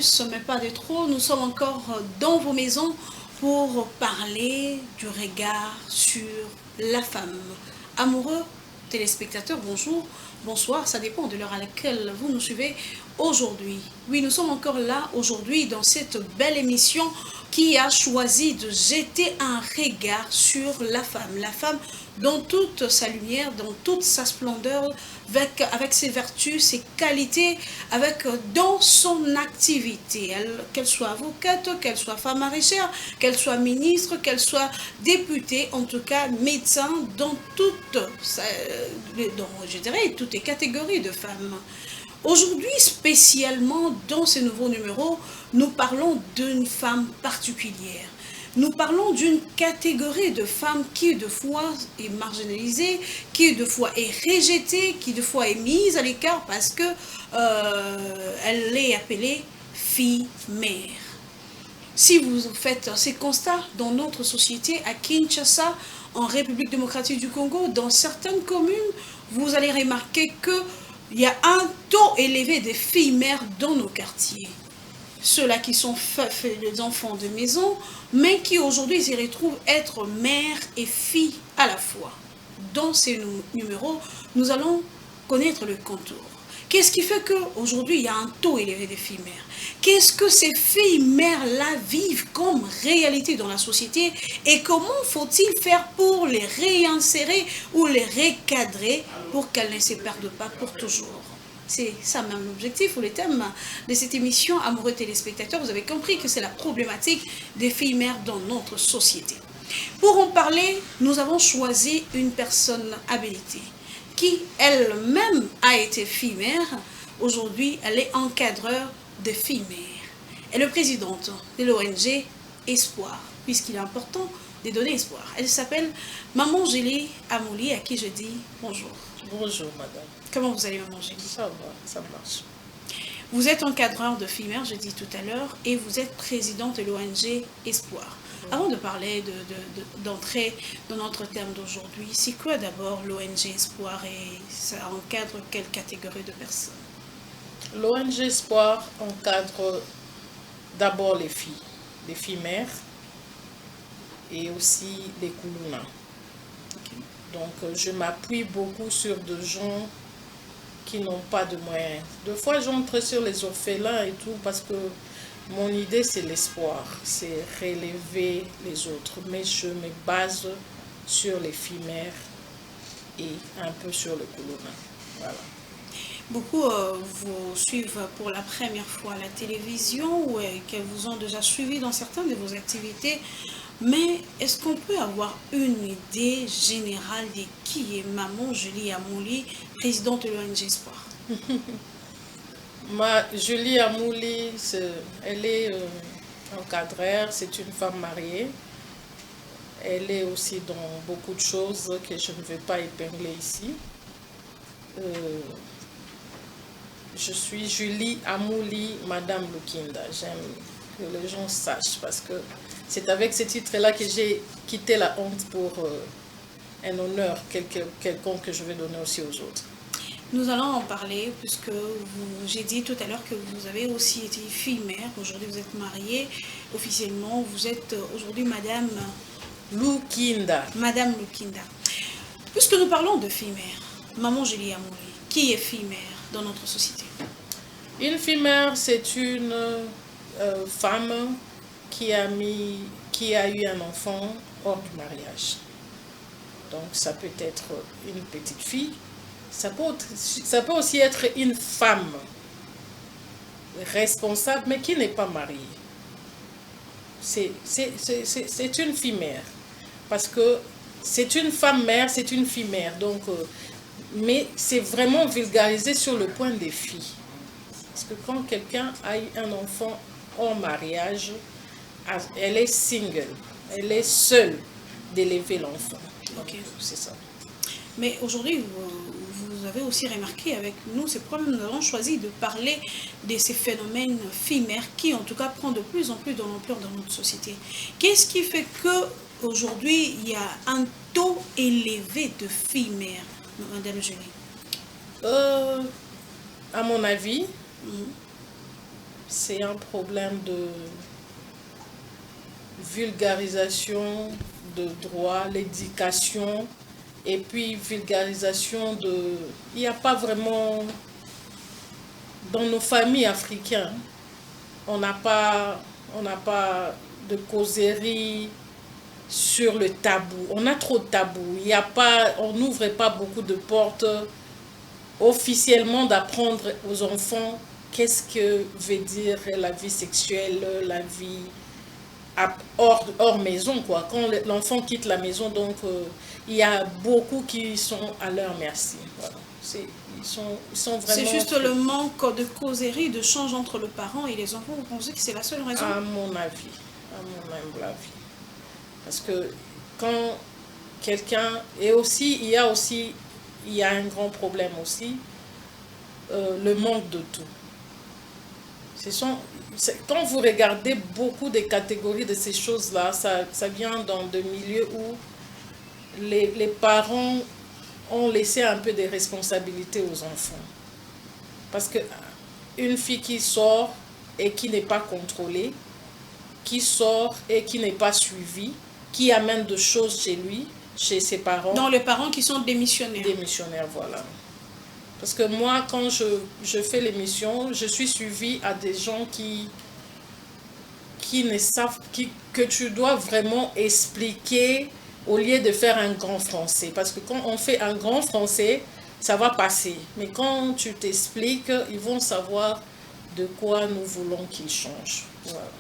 plus, mais pas de trop. Nous sommes encore dans vos maisons pour parler du regard sur la femme. Amoureux, téléspectateurs, bonjour, bonsoir, ça dépend de l'heure à laquelle vous nous suivez aujourd'hui. Oui, nous sommes encore là aujourd'hui dans cette belle émission qui a choisi de jeter un regard sur la femme dans toute sa lumière, dans toute sa splendeur, avec ses vertus, ses qualités, dans son activité, qu'elle soit avocate, qu'elle soit femme maraîchère, qu'elle soit ministre, qu'elle soit députée, en tout cas médecin, dans je dirais, toutes les catégories de femmes. Aujourd'hui, spécialement dans ce nouveau numéro, nous parlons d'une femme particulière. Nous parlons d'une catégorie de femmes qui de fois est marginalisée, qui de fois est rejetée, qui de fois est mise à l'écart parce que elle est appelée fille-mère. Si vous faites ces constats dans notre société, à Kinshasa, en République démocratique du Congo, dans certaines communes, vous allez remarquer qu'il y a un taux élevé de filles-mères dans nos quartiers. Ceux-là qui sont les enfants de maison, mais qui aujourd'hui s'y retrouvent être mères et filles à la fois. Dans ces numéros, nous allons connaître le contour. Qu'est-ce qui fait qu'aujourd'hui, il y a un taux élevé de filles-mères? Qu'est-ce que ces filles-mères-là vivent comme réalité dans la société? Et comment faut-il faire pour les réinsérer ou les recadrer pour qu'elles ne se perdent pas pour toujours? C'est ça même l'objectif ou le thème de cette émission. Amoureux téléspectateurs, vous avez compris que c'est la problématique des filles-mères dans notre société. Pour en parler, nous avons choisi une personne habilitée qui elle-même a été fille-mère. Aujourd'hui, elle est encadreur de filles-mères. Elle est présidente de l'ONG Espoir, puisqu'il est important de donner espoir. Elle s'appelle Maman Julie Amouli, à qui je dis bonjour. Bonjour madame. Comment vous allez, Maman Julie? Ça va, ça marche. Vous êtes encadreur de filles-mères, je dis tout à l'heure, et vous êtes présidente de l'ONG Espoir. Oui. Avant de parler, d'entrer dans notre thème d'aujourd'hui, c'est quoi d'abord l'ONG Espoir et ça encadre quelle catégorie de personnes? L'ONG Espoir encadre d'abord les filles-mères et aussi les Koulouna. Okay. Donc je m'appuie beaucoup sur des gens qui n'ont pas de moyens. Deux fois j'entre sur les orphelins et tout parce que mon idée c'est l'espoir, c'est relever les autres. Mais je me base sur les filles-mères et un peu sur le Koulouna. Voilà. Beaucoup vous suivent pour la première fois à la télévision ou qu'elles vous ont déjà suivi dans certaines de vos activités. Mais est-ce qu'on peut avoir une idée générale de qui est Maman Julie Amouli, présidente de l'ONG Espoir? Julie Amouli, elle est encadreur, c'est une femme mariée. Elle est aussi dans beaucoup de choses que je ne vais pas épingler ici. Je suis Julie Amouli, Madame Lukinda. J'aime que les gens sachent parce que c'est avec ce titre-là que j'ai quitté la honte pour un honneur quelconque que je vais donner aussi aux autres. Nous allons en parler puisque j'ai dit tout à l'heure que vous avez aussi été fille-mère. Aujourd'hui, vous êtes mariée officiellement. Vous êtes aujourd'hui Madame Lukinda. Madame Lukinda. Puisque nous parlons de fille-mère, Maman Julie Amouli, qui est fille-mère dans notre société? Une fille-mère, c'est une femme qui a eu un enfant hors du mariage. Donc ça peut être une petite fille, ça peut aussi être une femme responsable mais qui n'est pas mariée. C'est une fille-mère parce que c'est une femme-mère, c'est une fille-mère. Donc, mais c'est vraiment vulgarisé sur le point des filles. Parce que quand quelqu'un a eu un enfant hors mariage, elle est single, elle est seule d'élever l'enfant. Ok, c'est ça. Mais aujourd'hui, vous avez aussi remarqué avec nous, c'est pourquoi nous avons choisi de parler de ces phénomènes filles-mères qui, en tout cas, prend de plus en plus de l'ampleur dans notre société. Qu'est-ce qui fait qu'aujourd'hui, il y a un taux élevé de filles-mères, Madame Julie? À mon avis, c'est un problème de vulgarisation de droit, l'éducation, et puis vulgarisation de... Il n'y a pas vraiment... Dans nos familles africaines, on n'a pas de causerie sur le tabou. On a trop de tabous. Il y a pas, on n'ouvre pas beaucoup de portes officiellement d'apprendre aux enfants qu'est-ce que veut dire la vie sexuelle, la vie hors maison, quoi. Quand l'enfant quitte la maison, donc il y a beaucoup qui sont à leur merci. Voilà. Ils sont vraiment... C'est juste le manque de causerie, de change entre le parent et les enfants. Vous pensez que c'est la seule raison? À mon avis, à mon humble avis. Parce que quand quelqu'un... Et aussi, il y a un grand problème aussi, le manque de tout. Quand vous regardez beaucoup des catégories de ces choses-là, ça vient dans des milieux où les parents ont laissé un peu de responsabilités aux enfants. Parce que une fille qui sort et qui n'est pas contrôlée, qui sort et qui n'est pas suivie, qui amène des choses chez lui, chez ses parents. Non, les parents qui sont démissionnaires. Démissionnaires, voilà. Parce que moi, quand je fais l'émission, je suis suivie à des gens qui ne savent, que tu dois vraiment expliquer au lieu de faire un grand français. Parce que quand on fait un grand français, ça va passer. Mais quand tu t'expliques, ils vont savoir de quoi nous voulons qu'ils changent. Voilà.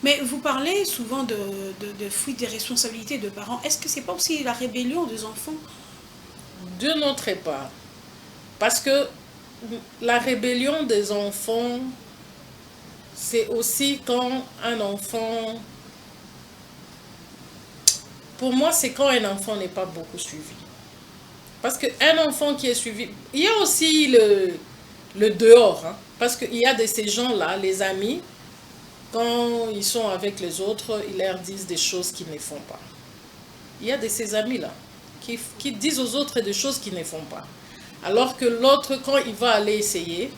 Mais vous parlez souvent de fuite des responsabilités de parents. Est-ce que c'est pas aussi la rébellion des enfants? De notre part. Parce que la rébellion des enfants, c'est aussi quand un enfant... Pour moi, c'est quand un enfant n'est pas beaucoup suivi. Parce qu'un enfant qui est suivi... Il y a aussi le dehors. Hein, parce qu'il y a de ces gens-là, les amis, quand ils sont avec les autres, ils leur disent des choses qu'ils ne font pas. Il y a de ces amis-là qui disent aux autres des choses qu'ils ne font pas. Alors que l'autre, quand il va aller essayer,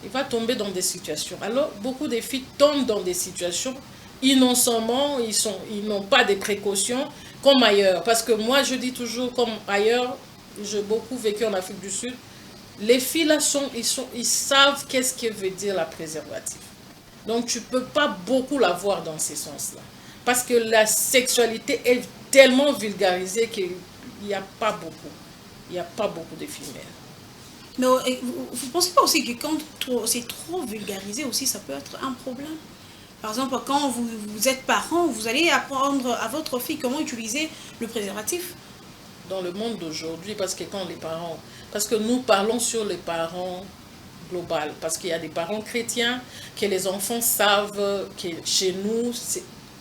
il va tomber dans des situations. Alors, beaucoup de filles tombent dans des situations innocemment, ils n'ont pas de précautions, comme ailleurs. Parce que moi, je dis toujours, comme ailleurs, j'ai beaucoup vécu en Afrique du Sud, les filles là, ils savent qu'est-ce que veut dire la préservative. Donc, tu ne peux pas beaucoup la voir dans ces sens-là. Parce que la sexualité est tellement vulgarisée qu'il n'y a pas beaucoup. Il n'y a pas beaucoup de filles mères. Mais vous ne pensez pas aussi que quand c'est trop vulgarisé aussi, ça peut être un problème? Par exemple, quand vous êtes parent, vous allez apprendre à votre fille comment utiliser le préservatif. Dans le monde d'aujourd'hui, parce que quand les parents... Parce que nous parlons sur les parents global, parce qu'il y a des parents chrétiens, que les enfants savent que chez nous,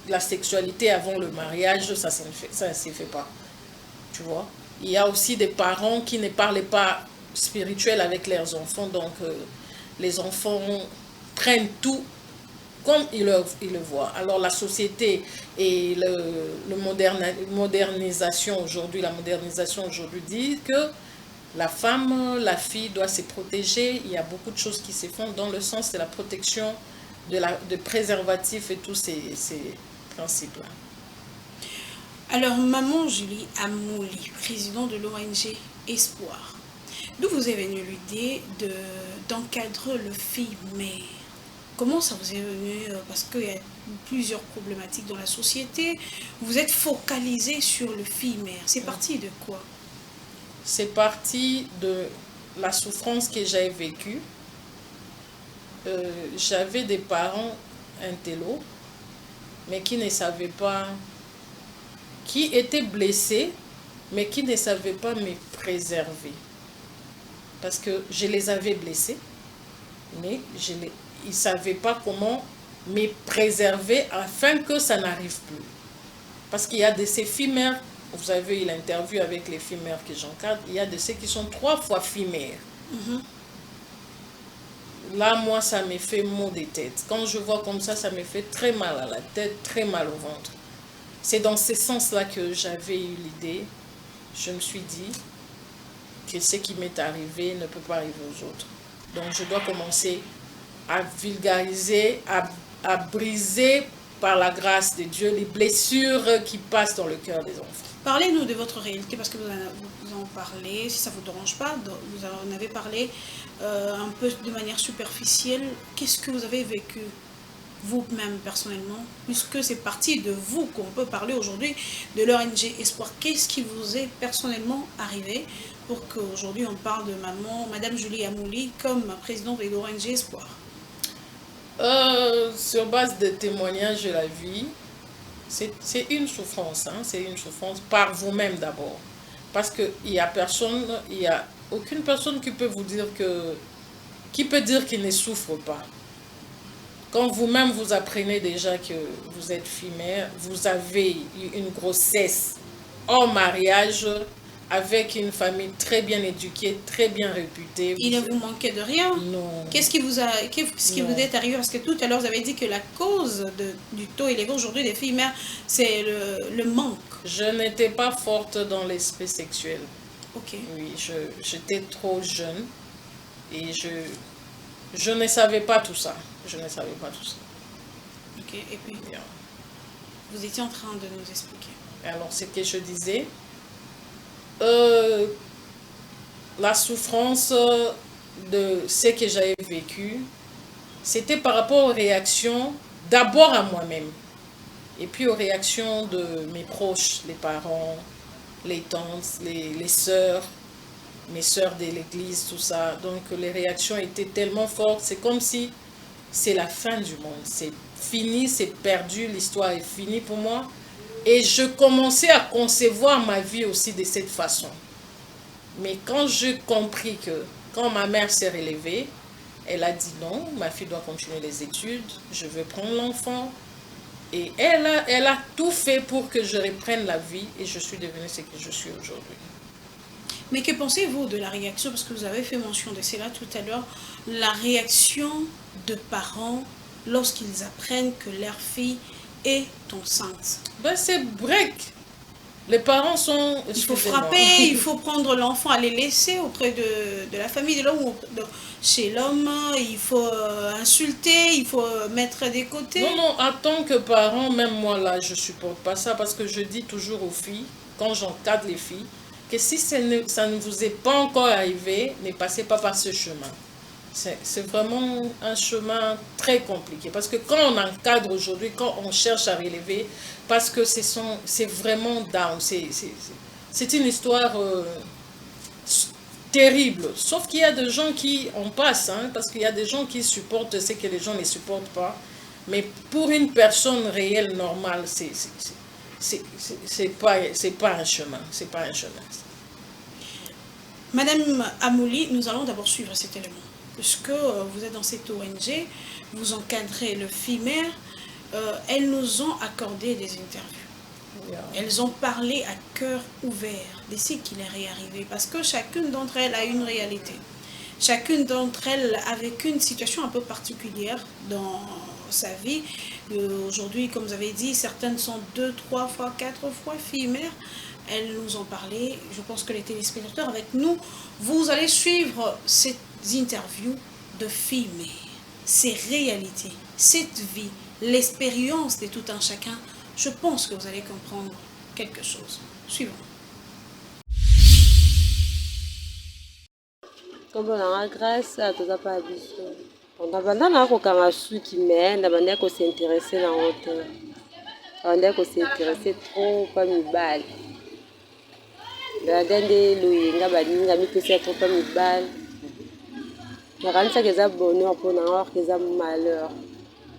la sexualité avant le mariage, ça ne se fait pas. Tu vois? Il y a aussi des parents qui ne parlent pas spirituel avec leurs enfants, donc les enfants prennent tout comme ils le voient. Alors la société et la modernisation aujourd'hui dit que la femme, la fille doit se protéger. Il y a beaucoup de choses qui se font dans le sens de la protection, de préservatifs et tous ces principes-là. Alors, Maman Julie Amouli, présidente de l'ONG Espoir, d'où vous est venue l'idée d'encadrer le fille-mère? Comment ça vous est venu? Parce qu'il y a plusieurs problématiques dans la société. Vous êtes focalisé sur le fille-mère. C'est parti de quoi? C'est parti de la souffrance que j'ai vécue. J'avais des parents intello, mais qui ne savaient pas, qui étaient blessés, mais qui ne savaient pas me préserver. Parce que je les avais blessés, mais ils ne savaient pas comment me préserver afin que ça n'arrive plus. Parce qu'il y a de ces filles-mères, vous avez eu l'interview avec les filles-mères que j'encadre, il y a de ceux qui sont 3 fois filles-mères. Là, moi, ça me fait maux de tête. Quand je vois comme ça me fait très mal à la tête, très mal au ventre. C'est dans ce sens-là que j'avais eu l'idée. Je me suis dit que ce qui m'est arrivé ne peut pas arriver aux autres. Donc, je dois commencer à vulgariser, à briser par la grâce de Dieu les blessures qui passent dans le cœur des enfants. Parlez-nous de votre réalité, parce que vous en parlez, si ça ne vous dérange pas, vous en avez parlé un peu de manière superficielle. Qu'est-ce que vous avez vécu vous-même personnellement, puisque c'est partie de vous qu'on peut parler aujourd'hui de l'ONG Espoir. Qu'est-ce qui vous est personnellement arrivé pour qu'aujourd'hui on parle de Madame Julie Amouli comme présidente de l'ONG Espoir? Sur base de témoignages de la vie, c'est une souffrance, hein? C'est une souffrance par vous-même d'abord. Parce qu'il n'y a personne, il n'y a aucune personne qui peut vous dire qui peut dire qu'il ne souffre pas. Quand vous-même vous apprenez déjà que vous êtes fille-mère, vous avez eu une grossesse hors mariage, avec une famille très bien éduquée, très bien réputée. Il ne vous manquait de rien? Non. Qu'est-ce qui vous est arrivé? Parce que tout à l'heure, vous avez dit que la cause du taux élevé aujourd'hui des filles mères, c'est le manque. Je n'étais pas forte dans l'aspect sexuel. Ok. Oui, j'étais trop jeune et je ne savais pas tout ça. Je ne savais pas tout ça. Ok, et puis, vous étiez en train de nous expliquer. Alors, ce que je disais, la souffrance de ce que j'avais vécu, c'était par rapport aux réactions, d'abord à moi-même, et puis aux réactions de mes proches, les parents, les tantes, les sœurs, mes sœurs de l'église, tout ça. Donc les réactions étaient tellement fortes, c'est comme si c'est la fin du monde, c'est fini, c'est perdu, l'histoire est finie pour moi. Et je commençais à concevoir ma vie aussi de cette façon. Mais quand j'ai compris que, quand ma mère s'est relevée, elle a dit non, ma fille doit continuer les études, je veux prendre l'enfant. Et elle a tout fait pour que je reprenne la vie et je suis devenue ce que je suis aujourd'hui. Mais que pensez-vous de la réaction, parce que vous avez fait mention de cela tout à l'heure, la réaction de parents lorsqu'ils apprennent que leur fille est enceinte? Ben c'est break. Les parents sont... Il faut frapper, il faut prendre l'enfant à les laisser auprès de la famille de l'homme ou chez l'homme, il faut insulter, il faut mettre des côtés. Non, non, en tant que parent, même moi là, je ne supporte pas ça parce que je dis toujours aux filles, quand j'encadre les filles, que si ça ne vous est pas encore arrivé, ne passez pas par ce chemin. C'est vraiment un chemin très compliqué. Parce que quand on encadre aujourd'hui, quand on cherche à relever, parce que c'est vraiment down. C'est une histoire terrible. Sauf qu'il y a des gens qui en passent, hein, parce qu'il y a des gens qui supportent ce que les gens ne supportent pas. Mais pour une personne réelle, normale, c'est pas un chemin. C'est pas un chemin. Madame Amouli, nous allons d'abord suivre cet élément. Puisque vous êtes dans cette ONG, vous encadrez le FIMER, elles nous ont accordé des interviews. Yeah. Elles ont parlé à cœur ouvert de ce qui leur est arrivé. Parce que chacune d'entre elles a une réalité. Chacune d'entre elles a vécu une situation un peu particulière dans sa vie. Aujourd'hui, comme vous avez dit, certaines sont 2, 3 fois, 4 fois FIMER. Elles nous ont parlé. Je pense que les téléspectateurs avec nous, vous allez suivre cette interviews de filles, ces réalités, cette vie, l'expérience de tout un chacun, je pense que vous allez comprendre quelque chose. Suivons. Comme la grâce à tout pas biso. On a bandana ko kanga suki mais na bandana ko s'intéresser na hauteur. Bandana ko s'intéresser trop pas mibali. Bandana loyenga baninga mipesa trop pas mibali. Nakanisa que ça bonheur pour nous, que ça malheur.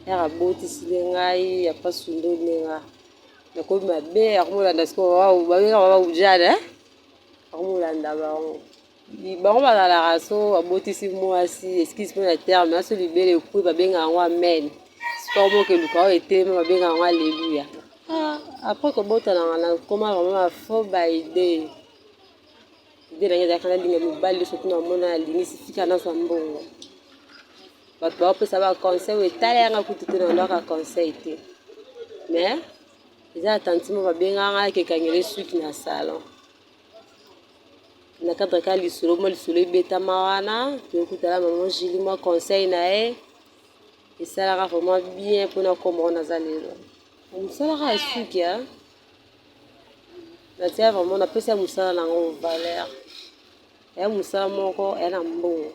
Il y a beauté si les gars, il y a pas soudé les gars. Mais comme ma belle, on l'a dit qu'on va au jardin. On l'a dit bah on va dans la race, on beauté si moi si excuse-moi la terme, mais celui bel et puis va bien en amen. C'est comme que le corps était, va bien en alléluia. Après que beauté dans comment vraiment faut ba idée. Idée là il y a quand même des mobile surtout dans mon ligne sifika na sambongo. Bato bapesa ba conseil etalanga kututu na ndaka conseil te. Mais eza attentivement babenganga ekekangele suki na salon. Na kadra ka lisolo mo lisolo ebetama wana tokutala maman Julie mo conseil na ye esalaka vraiment bien mpona kombo naza lelo mosalaka esuki natia vraiment napesa mosala nango valeur eya mosala moko eya na mbongo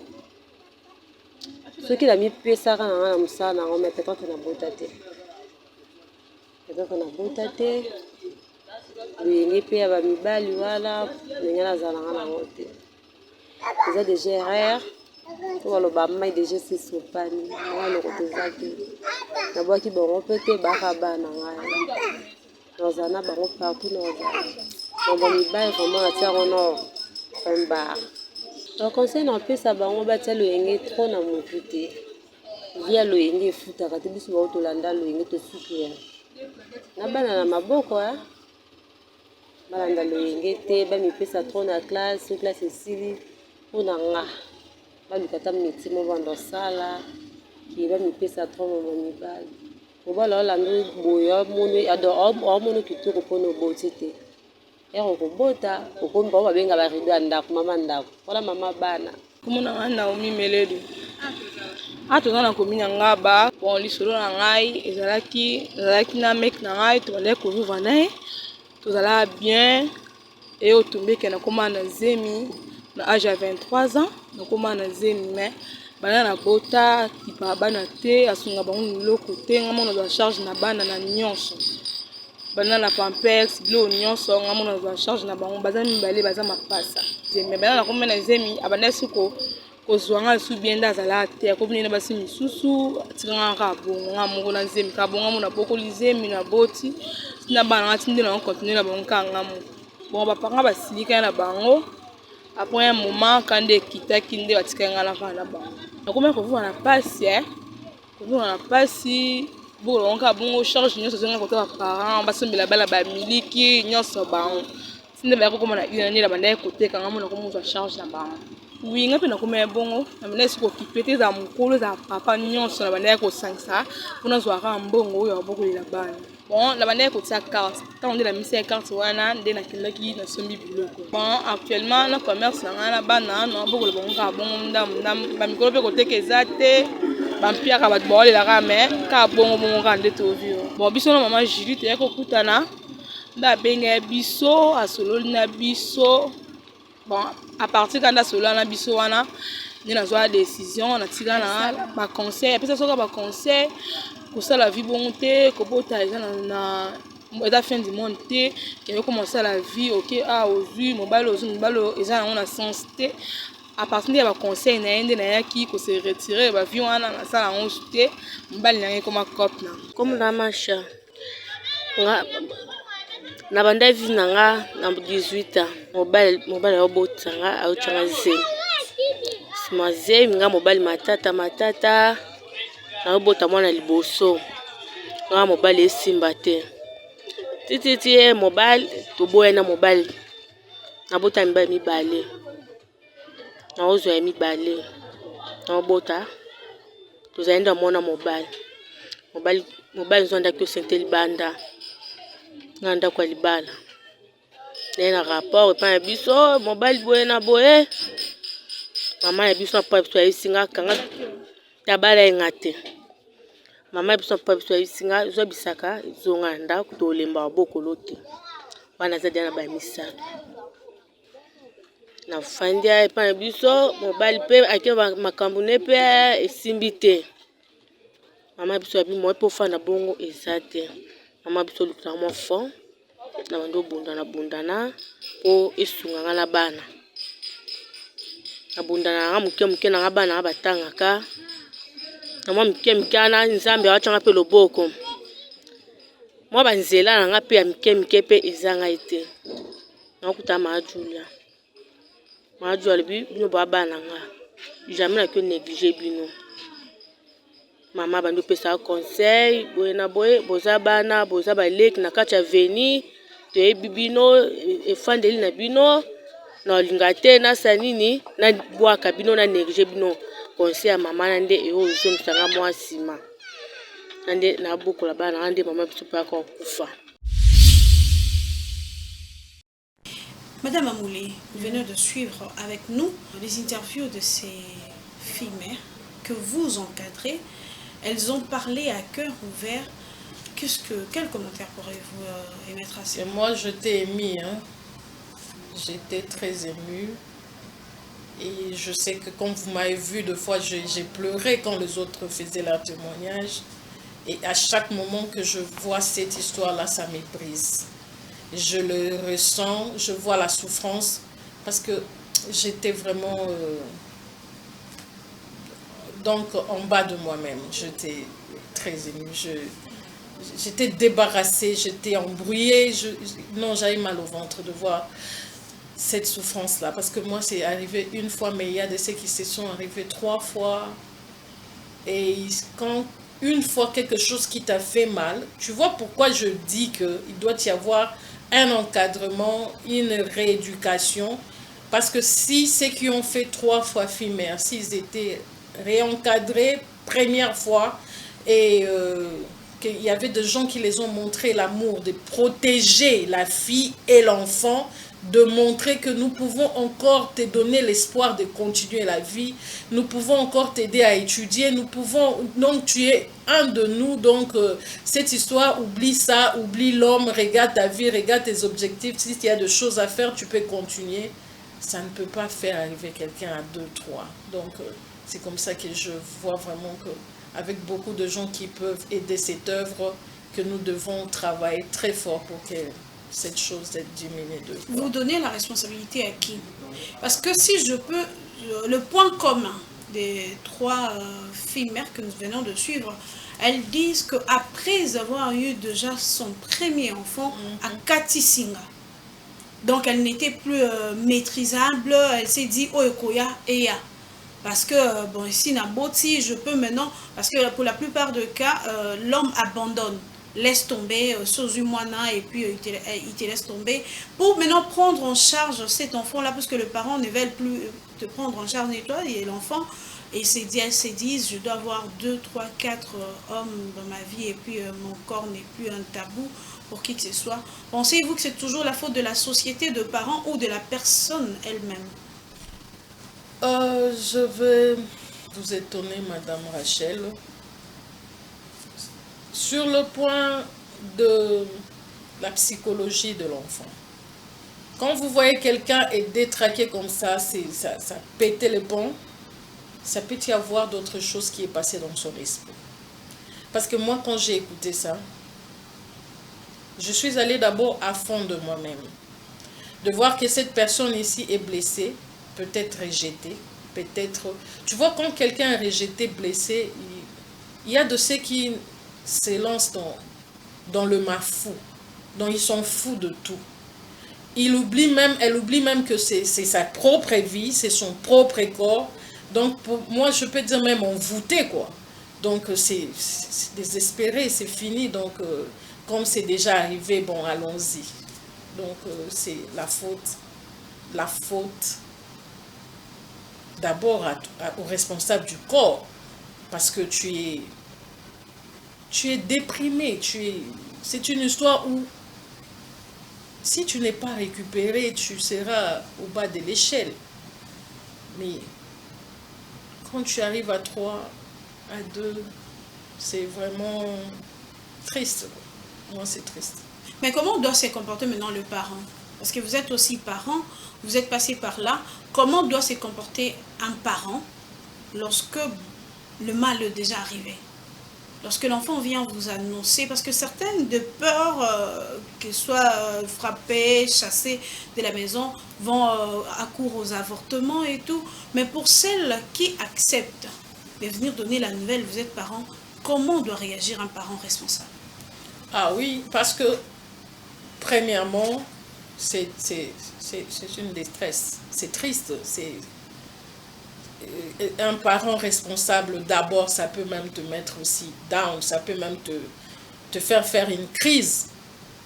soki namipesaka nanga na mosala nango me peut-être nabota te loyenge mpe ya bamibali wana ndenge nazalanga nango te eza déjà rare to baloba mai déjà sesopani anga loko teza te nabwaki bango mpe te baka bana ngai nazala na bango partout nazala mambo mibali vraiment natia yango na pembar baconseil napesa bango batia loyenge trop na motu te via loyenge efutaka te biso bao tolanda loyenge tosuki na bana na maboko balanda loyenge te bamipesa trop na classe so classe esili mpona nga baluka ta métier mo bando osala ki bamipesa trop mama mibali mobali olanda boye omona kitoko mpona oboti te ere okobota okomi bao babenga barido ya ndako mama ndako mpona mama bana komona nga Naomi Meledu toza na komi na nga ba bon lisolo na ngai ezalaki na mec na ngai tobandaki kovivre naye tozala bien et otombeki nakoma na zemi na âge ya 23 ans nakoma na zemi mais bana na bota kipa bana te asunga bango loko te ngamo na charge na bana na nyonso bana na pampers bilo nyonso ngamo na charge na bango baza mibale baza mapasa zemi bana na koma na zemi abanda suko kozwanga su bien ndazala te ko bina basi misusu tikanga ka bongo ngamo na zemi ka bongo na bokoli zemi na boti na bana ngatinde na continuer na bango kangamo bon bapanga basilika na bango après un moment quand de kitaki nde batikanga na kana bango nakoma ko vivre na pasi ko vivre na pasi bon ka bongo charge nyonso zenga ko ta parents basombela bala ba miliki nyonso bango sinde ba ko koma na une année la banda ko te kangamo na ko mo charge na bango oui nga pe na koma bongo na mena siko kipete za mukolo za papa nyonso na banda ko sangsa pona zwaka mbongo oyo abokolela bana bon la banda ko tia carte tant de la mise carte wana nde na kelaki na sombi biloko bon actuellement na commerce na bana no abokolela bongo ka bongo ndam ba mikolo pe ko tekeza te bampiaka bato baolelaka me ka bongo ka nde tovio bon biso na mama Julie te ko kutana nda benga biso asololi na biso bon à partir quand da solo na biso wana ni na zwa décision na tika na ba conseil pesa soka ba conseil pour ça la vie bonté ko bota eza na eta fin du monde te que commencer la vie OK aujourd'hui mobile eza na sens te à partir de ba conseil na ende na yaki ko se retirer ba vie wana na sala on te mbali na comme cop na comme na macha nga na banda vie nanga na 18 ans mobile obotanga autanga zemi mazemi nga mobile matata na obota mwana liboso nga mobile esimba te titi mobile toboya na mobile na bota mibale na ozo ya mibale na obota tozaenda mona mobile zonda ko sente libanda nganda kwa libala na rapport pa biso mobile boye na boye mama ya biso pa biso isinga kanga tabala ngate mama ya biso pa biso isinga zo bisaka zonga nda kutolemba bokolo te wana zadia na ba misala na fandia pa biso mobile pe ake makambo ne pe esimbi te mama biso abi mo po fana bongo ezate mama biso lukta mo fond na bando bundana po esunga ngala bana abundana nga muke na bana batangaka na mwa muke na nzambe awachanga pe loboko mwa banzela nga pe ya muke pe ezanga ite nakuta majulia bino bana nga jamais na que négliger bino mama bando pesa conseil boye na boye boza bana boza baleki na kati ya veni to bibino efandeli na bino na lingate na sanini na bwaka bino na négliger bino conseil ya mama na nde eozo msanga mwa sima nde na bokola bana nde mama biso pa ko kufa. Madame Amoulé, vous venez de suivre avec nous les interviews de ces filles mères que vous encadrez. elles ont parlé à cœur ouvert. Quel commentaire pourriez-vous émettre à ça? Et moi, je t'ai émue, hein. J'étais très émue. Et je sais que comme vous m'avez vu, deux fois, j'ai pleuré quand les autres faisaient leur témoignage. Et à chaque moment que je vois cette histoire-là, ça m'ébrise. Je le ressens, je vois la souffrance, parce que j'étais vraiment donc en bas de moi-même. J'étais très émue. J'étais débarrassée, j'étais embrouillée. Non, j'avais mal au ventre de voir cette souffrance-là. Parce que moi, c'est arrivé une fois, mais il y a de ceux qui se sont arrivés 3 fois. Et quand une fois quelque chose qui t'a fait mal, tu vois pourquoi je dis qu'il doit y avoir un encadrement, une rééducation. Parce que si ceux qui ont fait 3 fois FIMER, s'ils étaient réencadrés première fois, et qu'il y avait des gens qui les ont montré l'amour, de protéger la fille et l'enfant, de montrer que nous pouvons encore te donner l'espoir de continuer la vie, nous pouvons encore t'aider à étudier, nous pouvons, donc tu es un de nous, donc cette histoire, oublie ça, oublie l'homme, regarde ta vie, regarde tes objectifs, si il y a des choses à faire, tu peux continuer. Ça ne peut pas faire arriver quelqu'un à 2, 3. Donc c'est comme ça que je vois vraiment que avec beaucoup de gens qui peuvent aider cette œuvre, que nous devons travailler très fort pour que cette chose soit diminuée de Vous donnez la responsabilité à qui? Parce que si je peux, le point commun des 3 filles mères que nous venons de suivre, elles disent qu'après avoir eu déjà son premier enfant à Katisinga, donc elle n'était plus maîtrisable, elle s'est dit « Oh, Ekoya, Eya ». Parce que, bon, ici, Naboti, je peux maintenant, parce que pour la plupart des cas, l'homme abandonne, laisse tomber, Sozumwana, et puis il te laisse tomber, pour maintenant prendre en charge cet enfant-là, parce que le parent ne veut plus te prendre en charge, ni toi, et l'enfant, et elle se dit, je dois avoir 2, 3, 4 hommes dans ma vie, et puis mon corps n'est plus un tabou pour qui que ce soit. Pensez-vous que c'est toujours la faute de la société, de parents ou de la personne elle-même? Je vais vous étonner, Madame Rachel. Sur le point de la psychologie de l'enfant. Quand vous voyez quelqu'un est détraqué comme ça, ça pète les ponts, ça peut y avoir d'autres choses qui est passé dans son esprit. Parce que moi, quand j'ai écouté ça, je suis allée d'abord à fond de moi-même. De voir que cette personne ici est blessée, peut-être rejetée, peut-être... Tu vois, quand quelqu'un est rejeté, blessé, il y a de ceux qui se lancent dans le mafou, dont ils sont fous de tout. Elle oublie même que c'est sa propre vie, c'est son propre corps. Donc, pour moi, je peux dire même envoûté, quoi. Donc, c'est désespéré, c'est fini. Donc, comme c'est déjà arrivé, bon, allons-y. Donc, c'est la faute d'abord au responsable du corps. Parce que tu es déprimé. C'est une histoire où, si tu n'es pas récupéré, tu seras au bas de l'échelle. Mais quand tu arrives à 3, à 2, c'est vraiment triste. Moi, c'est triste. Mais comment doit se comporter maintenant le parent? Parce que vous êtes aussi parent, vous êtes passé par là. Comment doit se comporter un parent lorsque le mal est déjà arrivé? Lorsque l'enfant vient vous annoncer, parce que certaines de peur qu'ils soient frappés, chassés de la maison, vont accourir aux avortements et tout. Mais pour celles qui acceptent de venir donner la nouvelle, vous êtes parent, comment doit réagir un parent responsable? Ah oui, parce que premièrement, c'est une détresse. C'est triste. Un parent responsable, d'abord, ça peut même te mettre aussi down. Ça peut même te faire une crise.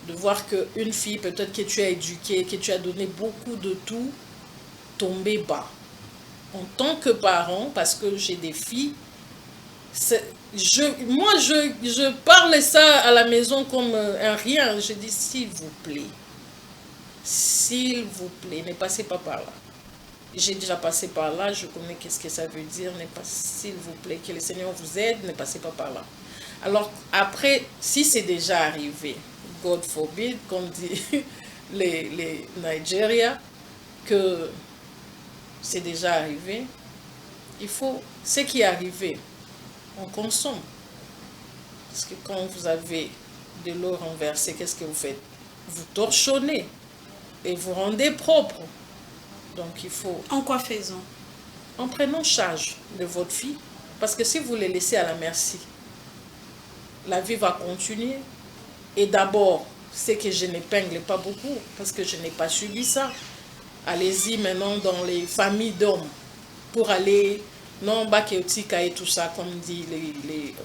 De voir qu'une fille, peut-être que tu as éduquée, que tu as donné beaucoup de tout, tomber bas. En tant que parent, parce que j'ai des filles, je parle ça à la maison comme un rien. Je dis, s'il vous plaît, ne passez pas par là. j'ai déjà passé par là, je connais qu'est-ce que ça veut dire. S'il vous plaît, que le Seigneur vous aide, ne passez pas par là. Alors après, si c'est déjà arrivé, God forbid, comme dit les Nigeria, que c'est déjà arrivé, il faut, ce qui est arrivé, on consomme. Parce que quand vous avez de l'eau renversée, qu'est-ce que vous faites? Vous torchonnez et vous rendez propre. Donc il faut... En quoi faisons? En prenant charge de votre fille. Parce que si vous les laissez à la merci, la vie va continuer. Et d'abord, c'est que je n'épingle pas beaucoup, parce que je n'ai pas subi ça. Allez-y maintenant dans les familles d'hommes pour aller, non, Bakéotika et tout ça, comme dit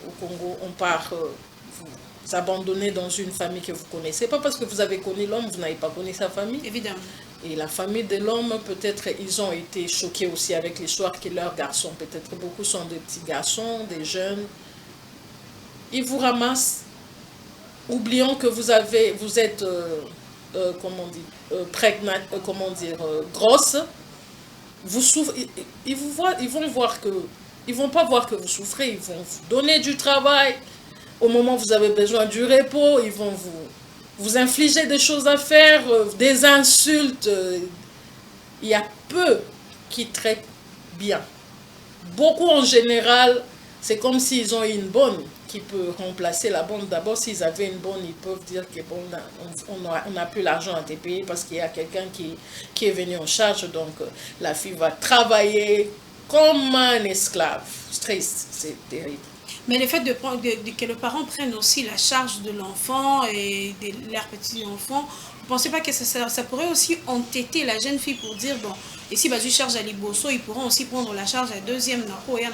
au Congo, on part vous abandonner dans une famille que vous connaissez. Pas parce que vous avez connu l'homme, vous n'avez pas connu sa famille. Évidemment. Et la famille de l'homme, peut-être, ils ont été choqués aussi avec l'histoire que leurs garçons, peut-être beaucoup sont des petits garçons, des jeunes. Ils vous ramassent, oubliant que vous êtes, comment on dit, prégnante, comment dire, grosse. Vous souffrez, ils vont voir que, ils vont pas voir que vous souffrez, ils vont vous donner du travail. Au moment où vous avez besoin du repos, ils vont vous infliger des choses à faire, des insultes. Il y a peu qui traitent bien. Beaucoup en général, c'est comme s'ils ont une bonne qui peut remplacer la bonne. D'abord, s'ils avaient une bonne, ils peuvent dire que bon, on n'a plus l'argent à te payer parce qu'il y a quelqu'un qui est venu en charge. Donc, la fille va travailler comme un esclave. C'est triste, c'est terrible. Mais le fait que les parents prennent aussi la charge de l'enfant et de leurs petits-enfants, vous ne pensez pas que ça pourrait aussi entêter la jeune fille pour dire, bon, et si tu charges à Liboso, ils pourront aussi prendre la charge à la deuxième Nako, et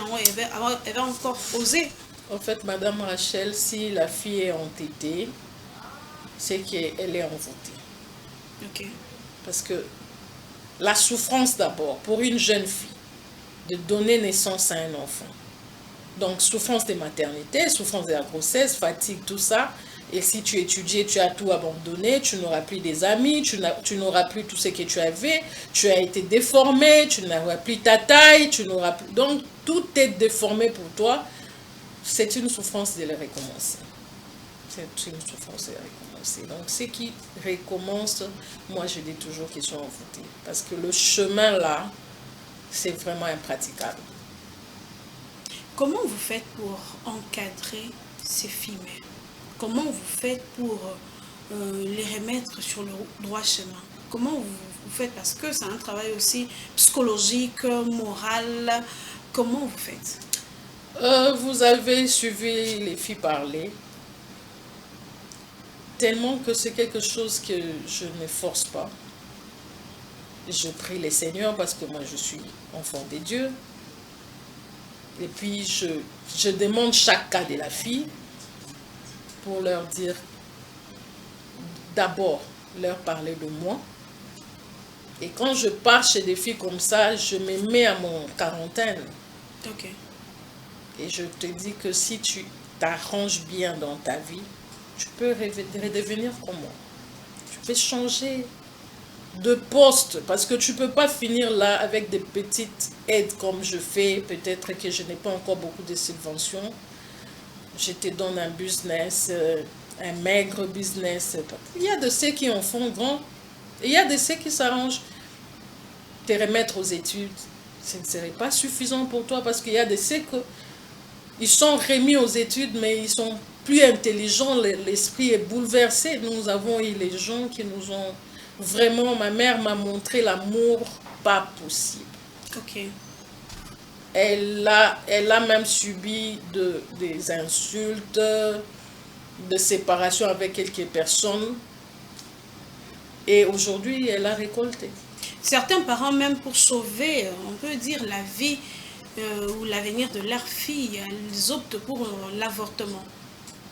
elle va encore oser. En fait, Madame Rachel, si la fille est entêtée, c'est qu'elle est envoûtée. Ok. Parce que la souffrance d'abord, pour une jeune fille, de donner naissance à un enfant. Donc, souffrance de maternité, souffrance de la grossesse, fatigue, tout ça. Et si tu étudies, tu as tout abandonné, tu n'auras plus des amis, tu n'auras plus tout ce que tu avais, tu as été déformé, tu n'auras plus ta taille, tu n'auras plus... Donc, tout est déformé pour toi. C'est une souffrance de le recommencer. C'est une souffrance de le recommencer. Donc, ceux qui recommencent, moi, je dis toujours qu'ils sont envoûtés. Parce que le chemin là, c'est vraiment impraticable. Comment vous faites pour encadrer ces filles? Comment vous faites pour les remettre sur le droit chemin? Comment vous faites? Parce que c'est un travail aussi psychologique, moral. Comment vous faites? Vous avez suivi les filles parler. Tellement que c'est quelque chose que je ne force pas. Je prie les Seigneurs parce que moi je suis enfant de Dieu. Et puis je demande chaque cas de la fille pour leur dire, d'abord leur parler de moi. Et quand je pars chez des filles comme ça, je me mets à mon quarantaine. Ok. Et je te dis que si tu t'arranges bien dans ta vie, tu peux redevenir comme moi. Tu peux changer de poste parce que tu ne peux pas finir là avec des petites aides comme je fais. Peut-être que je n'ai pas encore beaucoup de subventions. Je te donne un business, un maigre business. Il y a de ceux qui en font grand. Et il y a de ceux qui s'arrangent. Te remettre aux études, ce ne serait pas suffisant pour toi parce qu'il y a de ceux qui sont remis aux études mais ils sont plus intelligents. L'esprit est bouleversé. Nous avons eu les gens qui nous ont... Vraiment, ma mère m'a montré l'amour pas possible. Ok. Elle a même subi des insultes, de séparation avec quelques personnes. Et aujourd'hui, elle a récolté. Certains parents, même pour sauver, on peut dire, la vie ou l'avenir de leur fille, ils optent pour l'avortement.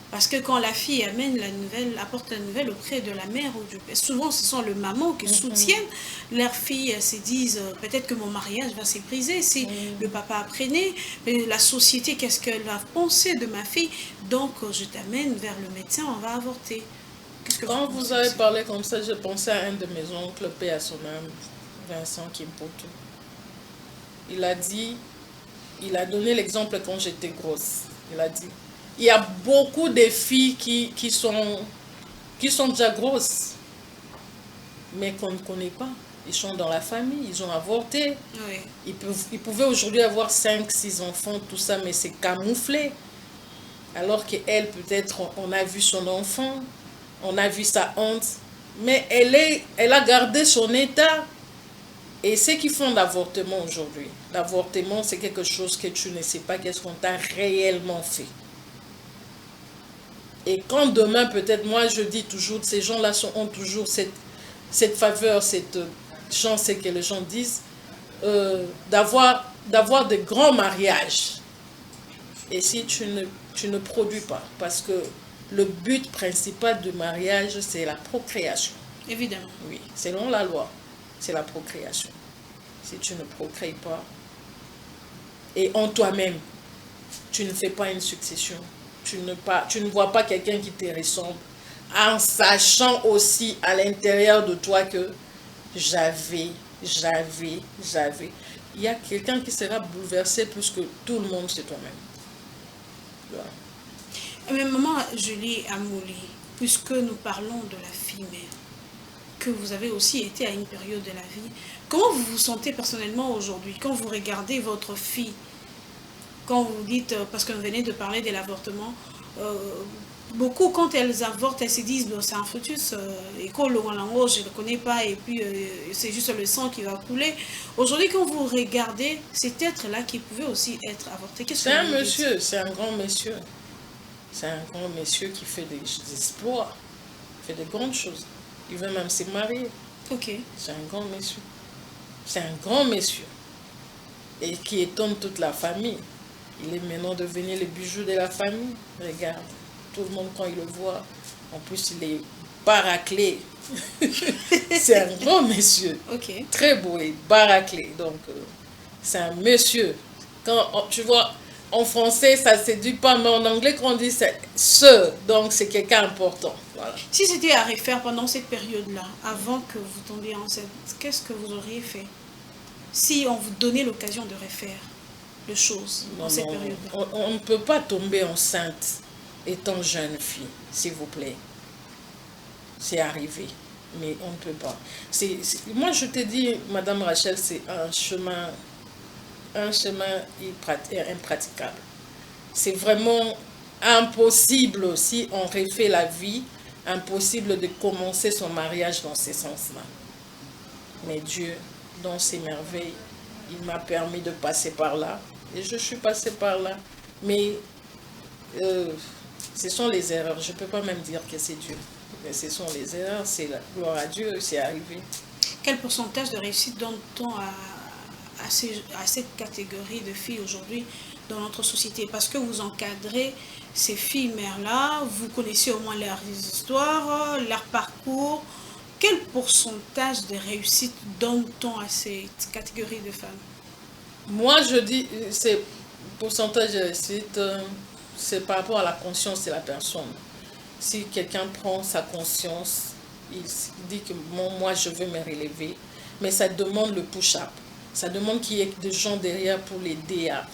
Parce que quand la fille amène la nouvelle, apporte la nouvelle auprès de la mère ou du père, souvent ce sont les mamans qui soutiennent leurs filles, se disent peut-être que mon mariage va se briser si le papa apprenait, mais la société, qu'est-ce qu'elle va penser de ma fille? Donc je t'amène vers le médecin, on va avorter. Quand vous avez parlé comme ça, je pensais à un de mes oncles, paix à son âme, Vincent Kimpoto. il a dit, il a donné l'exemple quand j'étais grosse. Il a dit, il y a beaucoup de filles qui sont déjà grosses, mais qu'on ne connaît pas. Ils sont dans la famille, ils ont avorté. Oui. Ils pouvaient aujourd'hui avoir 5, 6 enfants, tout ça, mais c'est camouflé. Alors qu'elle, peut-être, on a vu son enfant, on a vu sa honte, mais elle a gardé son état. Et ceux qui font l'avortement aujourd'hui, l'avortement, c'est quelque chose que tu ne sais pas qu'est-ce qu'on t'a réellement fait. Et quand demain, peut-être, moi, je dis toujours, ces gens-là ont toujours cette faveur, cette chance que les gens disent, d'avoir de grands mariages. Et si tu ne produis pas, parce que le but principal du mariage, c'est la procréation. Évidemment. Oui, selon la loi, c'est la procréation. Si tu ne procrées pas, et en toi-même, tu ne fais pas une succession, tu ne vois pas quelqu'un qui te ressemble, en sachant aussi à l'intérieur de toi que j'avais. Il y a quelqu'un qui sera bouleversé plus que tout le monde, c'est toi-même. Voilà. Mais maman Julie Amouli, puisque nous parlons de la fille mère, que vous avez aussi été à une période de la vie, comment vous vous sentez personnellement aujourd'hui quand vous regardez votre fille, quand vous dites, parce que vous venez de parler de l'avortement, beaucoup quand elles avortent, elles se disent c'est un fœtus, école je ne le connais pas et puis c'est juste le sang qui va couler. Aujourd'hui quand vous regardez cet être-là qui pouvait aussi être avorté, qu'est-ce que c'est un vous dites? monsieur, c'est un grand monsieur. C'est un grand monsieur qui fait des exploits, fait de grandes choses. Il veut même se marier. Ok. C'est un grand monsieur. C'est un grand monsieur. Et qui étonne toute la famille. Il est maintenant devenu le bijou de la famille. Regarde, tout le monde quand il le voit, en plus il est baraclé. C'est un grand monsieur. Ok. Très beau et baraclé. Donc, c'est un monsieur. Quand tu vois, en français, ça ne se dit pas, mais en anglais, quand on dit c'est ce, donc c'est quelqu'un important. Voilà. Si c'était à refaire pendant cette période-là, avant que vous tombiez enceinte, qu'est-ce que vous auriez fait? Si on vous donnait l'occasion de refaire les choses dans cette période-là. On ne peut pas tomber enceinte étant jeune fille, s'il vous plaît. C'est arrivé, mais on ne peut pas. Moi, je te dis, Madame Rachel, c'est un chemin impraticable. C'est vraiment impossible, si on refait la vie, impossible de commencer son mariage dans ce sens-là. Mais Dieu, dans ses merveilles, il m'a permis de passer par là. Et je suis passée par là. Mais ce sont les erreurs. Je ne peux pas même dire que c'est Dieu. Mais ce sont les erreurs, c'est la gloire à Dieu, c'est arrivé. Quel pourcentage de réussite donne-t-on à cette catégorie de filles aujourd'hui dans notre société? Parce que vous encadrez ces filles-mères-là, vous connaissez au moins leurs histoires, leur parcours. Quel pourcentage de réussite donne-t-on à cette catégorie de femmes? Moi, je dis, c'est pourcentage de réussite, c'est par rapport à la conscience de la personne. Si quelqu'un prend sa conscience, il dit que moi, je veux me relever, mais ça demande le push-up. Ça demande qu'il y ait des gens derrière pour l'aider à,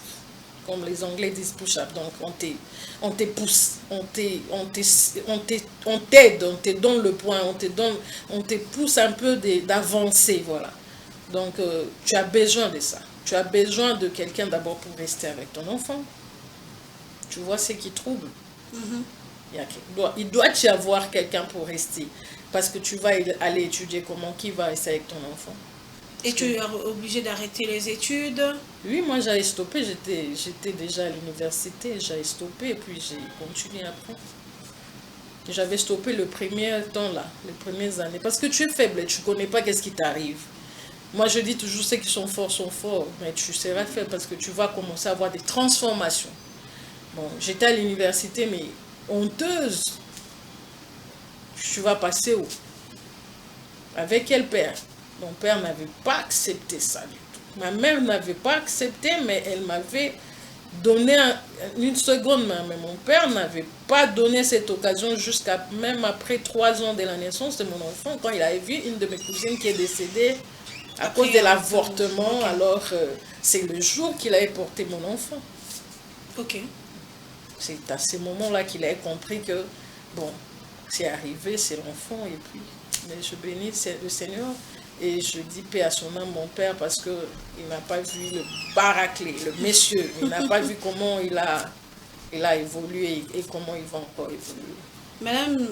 comme les Anglais disent push-up. Donc, on te pousse, on t'aide, on te donne le point, on te pousse un peu d'avancer, voilà. Donc, tu as besoin de ça. Tu as besoin de quelqu'un d'abord pour rester avec ton enfant. Tu vois ce qui trouble. Il doit y avoir quelqu'un pour rester. Parce que tu vas aller étudier qui va rester avec ton enfant. Et tu es obligé d'arrêter les études? Oui, moi j'avais stoppé. J'étais déjà à l'université. J'avais stoppé et puis j'ai continué après. J'avais stoppé le premier temps là, les premières années. Parce que tu es faible, tu ne connais pas qu'est-ce qui t'arrive. Moi, je dis toujours, ceux qui sont forts, mais tu seras faible parce que tu vas commencer à avoir des transformations. Bon, j'étais à l'université, mais honteuse. Tu vas passer où? Avec quel père? Mon père n'avait pas accepté ça du tout. Ma mère n'avait pas accepté, mais elle m'avait donné une seconde main. Mais mon père n'avait pas donné cette occasion jusqu'à même après 3 ans de la naissance de mon enfant. Quand il avait vu une de mes cousines qui est décédée, À Après, cause de l'avortement, ok. alors c'est le jour qu'il avait porté mon enfant. Ok. C'est à ce moment-là qu'il a compris que, bon, c'est arrivé, c'est l'enfant, et puis, mais je bénis le Seigneur, et je dis paix à son âme, mon père, parce qu'il n'a pas vu le baraquelé, le monsieur, il n'a pas vu comment il a évolué et comment il va encore évoluer. Madame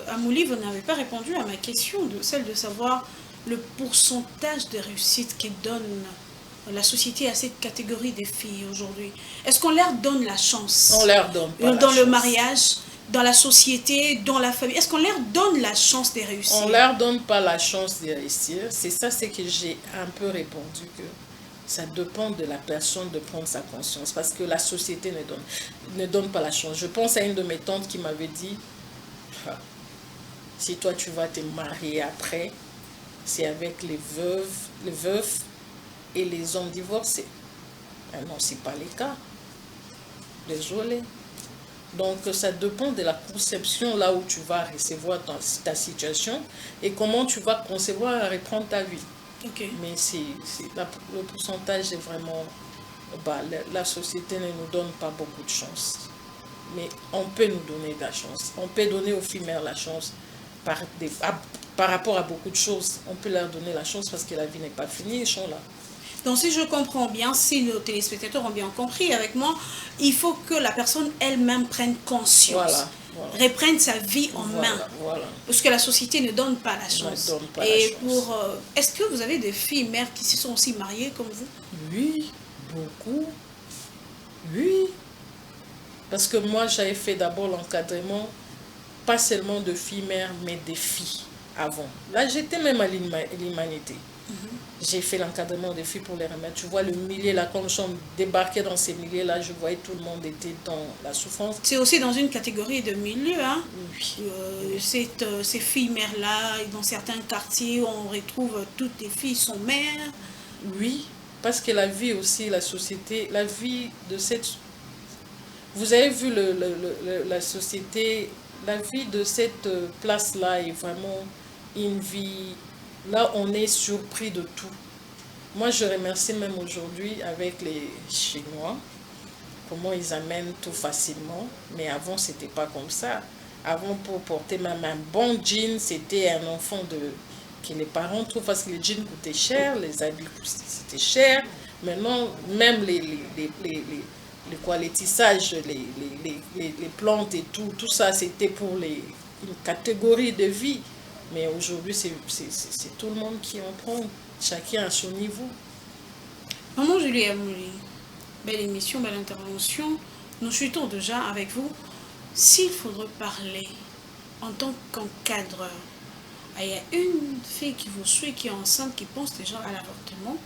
Amouli, vous n'avez pas répondu à ma question, celle de savoir le pourcentage de réussite que donne la société à cette catégorie de filles aujourd'hui. Est-ce qu'on leur donne la chance? On leur donne pas la dans le chance. mariage, dans la société, dans la famille. Est-ce qu'on leur donne la chance de réussir? On leur donne pas la chance de réussir. C'est ça, c'est que j'ai un peu répondu que ça dépend de la personne de prendre sa conscience, parce que la société ne donne pas la chance. Je pense à une de mes tantes qui m'avait dit, ah, si toi tu vas te marier après, c'est avec les veufs et les hommes divorcés. Ah non, c'est pas le cas. Désolé. Donc ça dépend de la conception là où tu vas recevoir ta situation et comment tu vas concevoir et reprendre ta vie. Ok. Mais le pourcentage est vraiment bas. La société ne nous donne pas beaucoup de chance. Mais on peut nous donner de la chance. On peut donner aux filles mères la chance par rapport à beaucoup de choses. On peut leur donner la chance parce que la vie n'est pas finie, ils sont là. Donc si je comprends bien, si nos téléspectateurs ont bien compris avec moi, il faut que la personne elle-même prenne conscience, reprenne sa vie en main. Voilà. Parce que la société ne donne pas la chance. Ne donne pas la chance. Est-ce que vous avez des filles mères qui se sont aussi mariées comme vous? Oui, beaucoup. Oui. Parce que moi, j'avais fait d'abord l'encadrement, pas seulement de filles mères, mais des filles avant. Là, j'étais même à l'humanité. J'ai fait l'encadrement des filles pour les remettre. Tu vois le milieu là, quand nous sommes débarqués dans ces milieux-là, je voyais tout le monde était dans la souffrance. C'est aussi dans une catégorie de milieu, hein? Oui. Ces filles-mères-là, dans certains quartiers, on retrouve toutes les filles sont mères. Oui, parce que la vie aussi, la société, la vie de cette... Vous avez vu la société, la vie de cette place-là est vraiment une vie... Là, on est surpris de tout. Moi, je remercie même aujourd'hui avec les Chinois, comment ils amènent tout facilement. Mais avant, c'était pas comme ça. Avant, pour porter même un bon jean, c'était un enfant que les parents trouvent parce que les jeans coûtaient cher, les habits c'était cher. Maintenant, même les tissages, les plantes et tout ça, c'était pour une catégorie de vie. Mais aujourd'hui, c'est tout le monde qui en prend, chacun à son niveau. Maman Julie Amouli, belle émission, belle intervention. Nous chutons déjà avec vous. S'il faudrait parler en tant qu'encadreur, il y a une fille qui vous suit, qui est enceinte, qui pense déjà à l'avortement.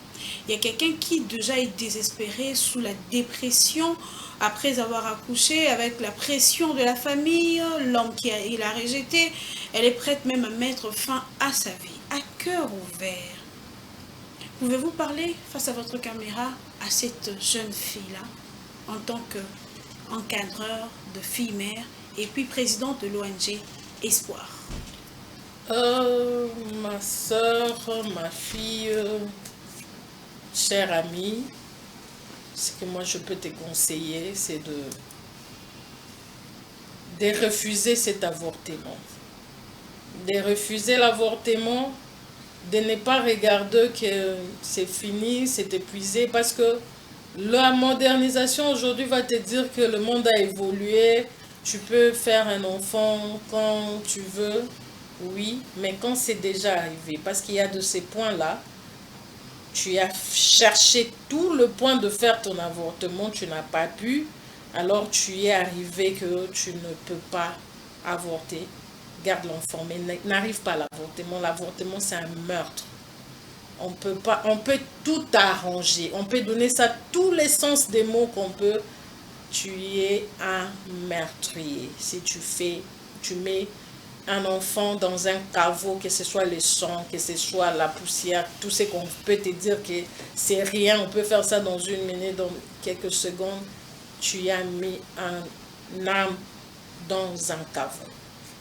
Il y a quelqu'un qui déjà est désespéré, sous la dépression, après avoir accouché, avec la pression de la famille, l'homme il a rejeté. Elle est prête même à mettre fin à sa vie, à cœur ouvert. Pouvez-vous parler face à votre caméra à cette jeune fille-là, en tant qu'encadreur de filles mères et puis présidente de l'ONG Espoir? Ma soeur, ma fille, chère amie, ce que moi je peux te conseiller, c'est de refuser cet avortement. De refuser l'avortement, de ne pas regarder que c'est fini, c'est épuisé, parce que la modernisation aujourd'hui va te dire que le monde a évolué, tu peux faire un enfant quand tu veux, oui, mais quand c'est déjà arrivé, parce qu'il y a de ces points-là, tu as cherché tout le point de faire ton avortement, tu n'as pas pu, alors tu es arrivé que tu ne peux pas avorter. Garde l'enfant, mais n'arrive pas à l'avortement. L'avortement, c'est un meurtre. On peut tout arranger. On peut donner ça tous les sens des mots qu'on peut. Tu es un meurtrier. Si tu mets un enfant dans un caveau, que ce soit le sang, que ce soit la poussière, tout ce qu'on peut te dire que c'est rien, on peut faire ça dans une minute, dans quelques secondes. Tu as mis un âme dans un caveau.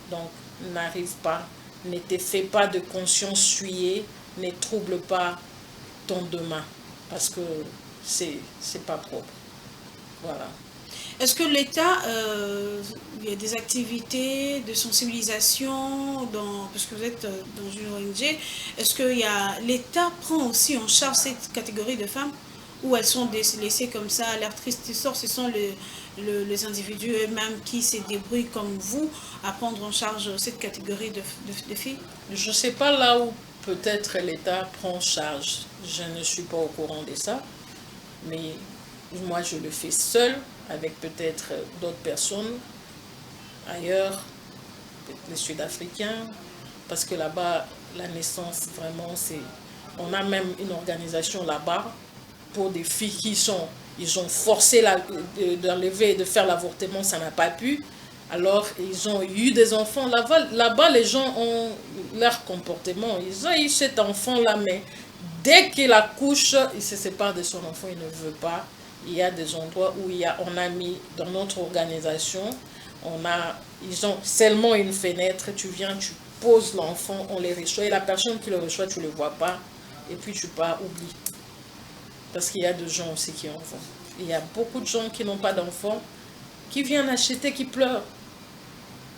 Donc, n'arrive pas, ne te fais pas de conscience souillée, ne trouble pas ton demain, parce que c'est pas propre. Voilà. Est-ce que l'État, il y a des activités de sensibilisation, parce que vous êtes dans une ONG, est-ce que l'État prend aussi en charge cette catégorie de femmes ou elles sont laissées comme ça à leur triste sort? Ce sont les individus eux-mêmes qui se débrouillent comme vous à prendre en charge cette catégorie de filles? Je ne sais pas là où peut-être l'État prend en charge. Je ne suis pas au courant de ça, mais moi je le fais seul, avec peut-être d'autres personnes ailleurs, les Sud-Africains, parce que là-bas, la naissance, vraiment, c'est... On a même une organisation là-bas pour des filles ils ont forcé d'enlever et de faire l'avortement, ça n'a pas pu. Alors, ils ont eu des enfants. Là-bas, les gens ont leur comportement. Ils ont eu cet enfant-là, mais dès qu'il accouche, il se sépare de son enfant, il ne veut pas. Il y a des endroits où on a mis dans notre organisation, ils ont seulement une fenêtre, tu viens, tu poses l'enfant, on les reçoit, et la personne qui le reçoit, tu ne le vois pas, et puis tu pars, oublie. Parce qu'il y a des gens aussi qui en font. Il y a beaucoup de gens qui n'ont pas d'enfants, qui viennent acheter, qui pleurent.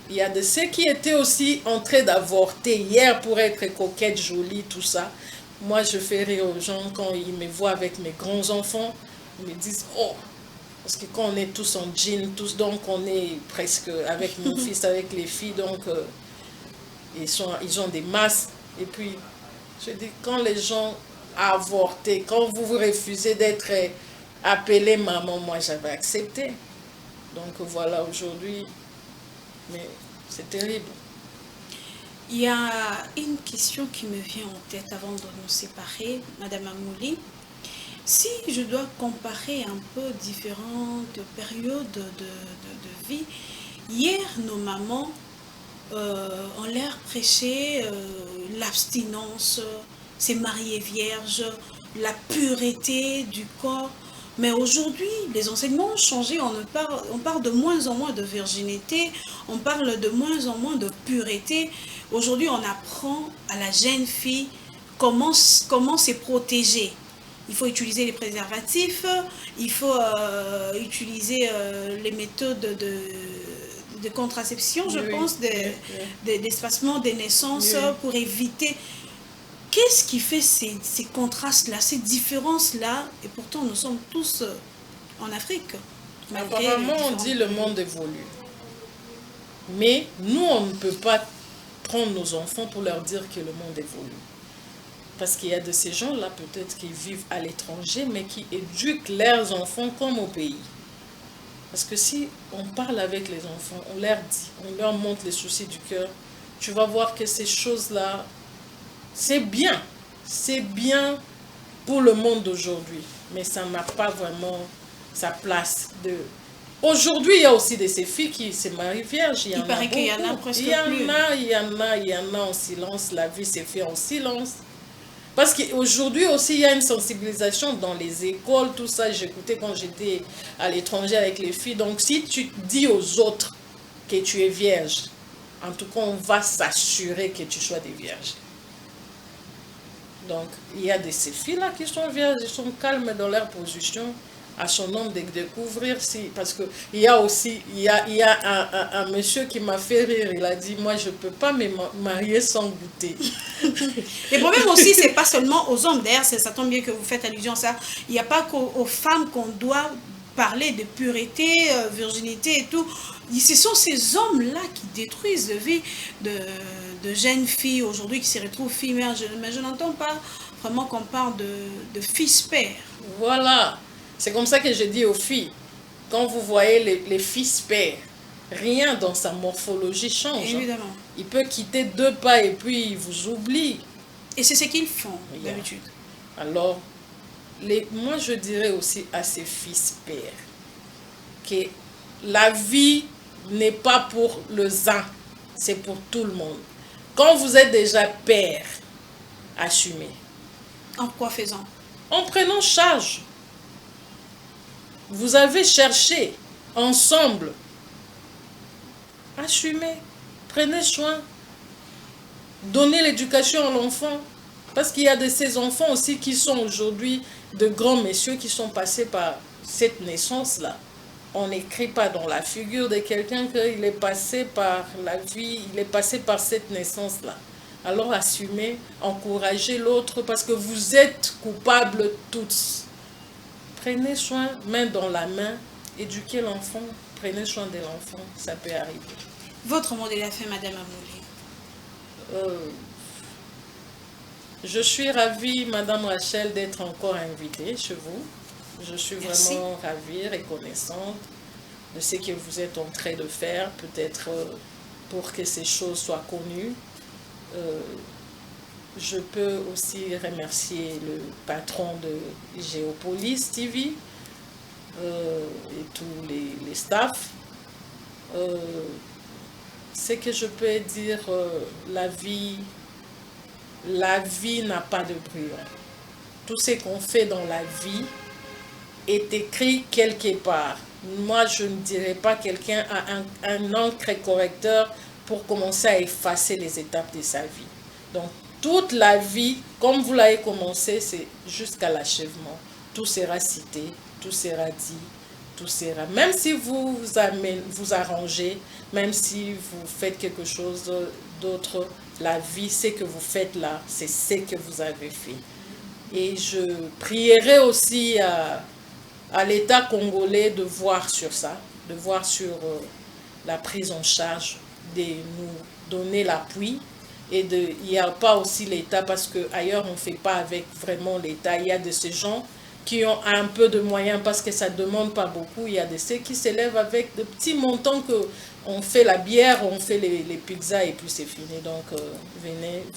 Il y a de ceux qui étaient aussi en train d'avorter hier pour être coquette, jolie, tout ça. Moi, je fais rire aux gens quand ils me voient avec mes grands-enfants. Ils me disent, oh, parce que quand on est tous en jean, donc on est presque avec mon fils, avec les filles, donc ils ont des masses. Et puis, je dis, quand les gens avortent, quand vous vous refusez d'être appelé maman, moi j'avais accepté. Donc voilà, aujourd'hui, mais c'est terrible. Il y a une question qui me vient en tête avant de nous séparer, Madame Amouli. Si je dois comparer un peu différentes périodes de vie, hier, nos mamans ont l'air prêché l'abstinence, se marier vierge, la pureté du corps. Mais aujourd'hui, les enseignements ont changé, on parle de moins en moins de virginité, on parle de moins en moins de pureté. Aujourd'hui, on apprend à la jeune fille comment se protéger. Il faut utiliser les préservatifs, il faut utiliser les méthodes de contraception, je pense, d'espacement des naissances pour éviter. Qu'est-ce qui fait ces contrastes-là, ces différences-là? Et pourtant, nous sommes tous en Afrique. Apparemment, on dit le monde évolue. Mais nous, on ne peut pas prendre nos enfants pour leur dire que le monde évolue. Parce qu'il y a de ces gens-là, peut-être, qui vivent à l'étranger, mais qui éduquent leurs enfants comme au pays. Parce que si on parle avec les enfants, on leur dit, on leur montre les soucis du cœur, tu vas voir que ces choses-là, c'est bien pour le monde d'aujourd'hui, mais ça n'a pas vraiment sa place de... Aujourd'hui, il y a aussi ces filles qui se marient vierges. Il paraît qu'il y en a presque plus. Il y en a en silence, la vie s'est faite en silence. Parce qu'aujourd'hui aussi, il y a une sensibilisation dans les écoles, tout ça. J'écoutais quand j'étais à l'étranger avec les filles. Donc, si tu dis aux autres que tu es vierge, en tout cas, on va s'assurer que tu sois des vierges. Donc, il y a ces filles-là qui sont vierges, ils sont calmes dans leur position, à son nombre de découvrir. Parce qu'il y a aussi, il y a un monsieur qui m'a fait rire, il a dit, moi, je ne peux pas me marier sans goûter. Le problème aussi, c'est pas seulement aux hommes, d'ailleurs, ça tombe bien que vous faites allusion à ça, il n'y a pas qu'aux femmes qu'on doit parler de pureté, virginité et tout. Ce sont ces hommes-là qui détruisent la vie de jeunes filles aujourd'hui qui se retrouvent filles mères. Mais je n'entends pas vraiment qu'on parle de fils-pères. Voilà. C'est comme ça que je dis aux filles, quand vous voyez les fils-pères, rien dans sa morphologie change. Évidemment. Il peut quitter 2 pas et puis il vous oublie. Et c'est ce qu'ils font d'habitude. Alors, moi je dirais aussi à ces fils-pères que la vie n'est pas pour le zin, c'est pour tout le monde. Quand vous êtes déjà père, assumez. En quoi faisant? En prenant charge. Vous avez cherché ensemble. Assumez. Prenez soin. Donnez l'éducation à l'enfant. Parce qu'il y a de ces enfants aussi qui sont aujourd'hui de grands messieurs qui sont passés par cette naissance-là. On n'écrit pas dans la figure de quelqu'un qu'il est passé par la vie, il est passé par cette naissance-là. Alors assumez, encouragez l'autre parce que vous êtes coupables tous. Prenez soin, main dans la main, éduquez l'enfant, prenez soin de l'enfant, ça peut arriver. Votre mot de la fin, Madame Amouli. Je suis ravie, Madame Rachel, d'être encore invitée chez vous. Je suis vraiment ravie, reconnaissante de ce que vous êtes en train de faire, peut-être pour que ces choses soient connues. Je peux aussi remercier le patron de Géopolis TV et tous les staffs. Ce que je peux dire, la vie n'a pas de brouillon. Tout ce qu'on fait dans la vie est écrit quelque part. Moi, je ne dirais pas quelqu'un a un encre correcteur pour commencer à effacer les étapes de sa vie. Donc, toute la vie, comme vous l'avez commencé, c'est jusqu'à l'achèvement. Tout sera cité, tout sera dit, tout sera... Même si vous arrangez, même si vous faites quelque chose d'autre, la vie, ce que vous faites là, c'est ce que vous avez fait. Et je prierai aussi à l'État congolais de voir sur ça, de voir sur la prise en charge, de nous donner l'appui. Et il n'y a pas aussi l'État, parce qu'ailleurs on ne fait pas avec vraiment l'État. Il y a de ces gens qui ont un peu de moyens parce que ça ne demande pas beaucoup. Il y a de ceux qui s'élèvent avec de petits montants que on fait la bière, on fait les pizzas et puis c'est fini. Donc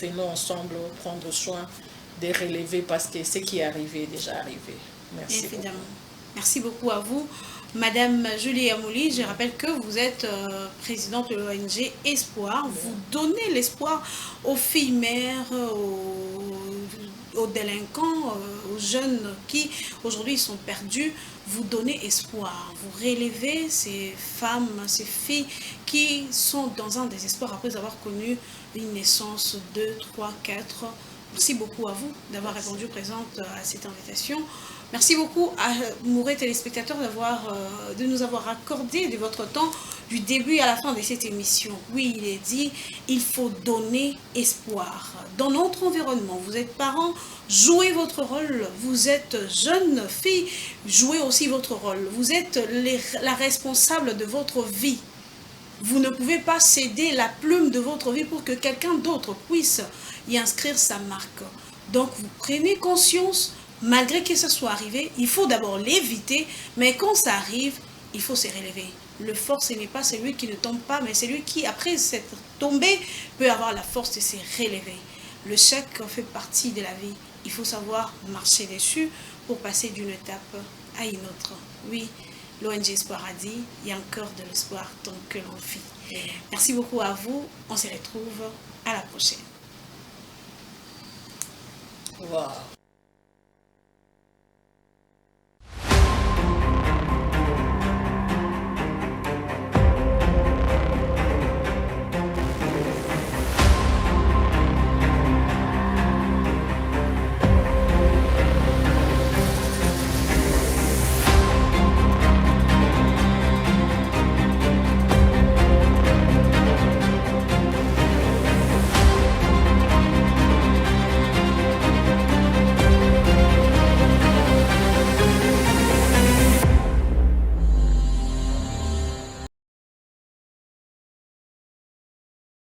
venons ensemble prendre soin de relever parce que ce qui est arrivé est déjà arrivé. Merci. Évidemment. Merci beaucoup à vous. Madame Julie Amouli, je rappelle que vous êtes présidente de l'ONG Espoir. Vous donnez l'espoir aux filles mères, aux délinquants, aux jeunes qui aujourd'hui sont perdus. Vous donnez espoir. Vous relevez ces femmes, ces filles qui sont dans un désespoir après avoir connu une naissance 2, 3, 4. Merci beaucoup à vous d'avoir répondu présente à cette invitation. Merci beaucoup à Mouré téléspectateurs de nous avoir accordé de votre temps du début à la fin de cette émission. Oui, il est dit, il faut donner espoir. Dans notre environnement, vous êtes parents, jouez votre rôle. Vous êtes jeune fille, jouez aussi votre rôle. Vous êtes la responsable de votre vie. Vous ne pouvez pas céder la plume de votre vie pour que quelqu'un d'autre puisse y inscrire sa marque. Donc, vous prenez conscience. Malgré que ça soit arrivé, il faut d'abord l'éviter, mais quand ça arrive, il faut se relever. Le fort, ce n'est pas celui qui ne tombe pas, mais celui qui, après s'être tombé, peut avoir la force de se relever. Le chèque fait partie de la vie. Il faut savoir marcher dessus pour passer d'une étape à une autre. Oui, l'ONG Espoir a dit, il y a encore de l'espoir tant que l'on vit. Merci beaucoup à vous. On se retrouve à la prochaine. Wow.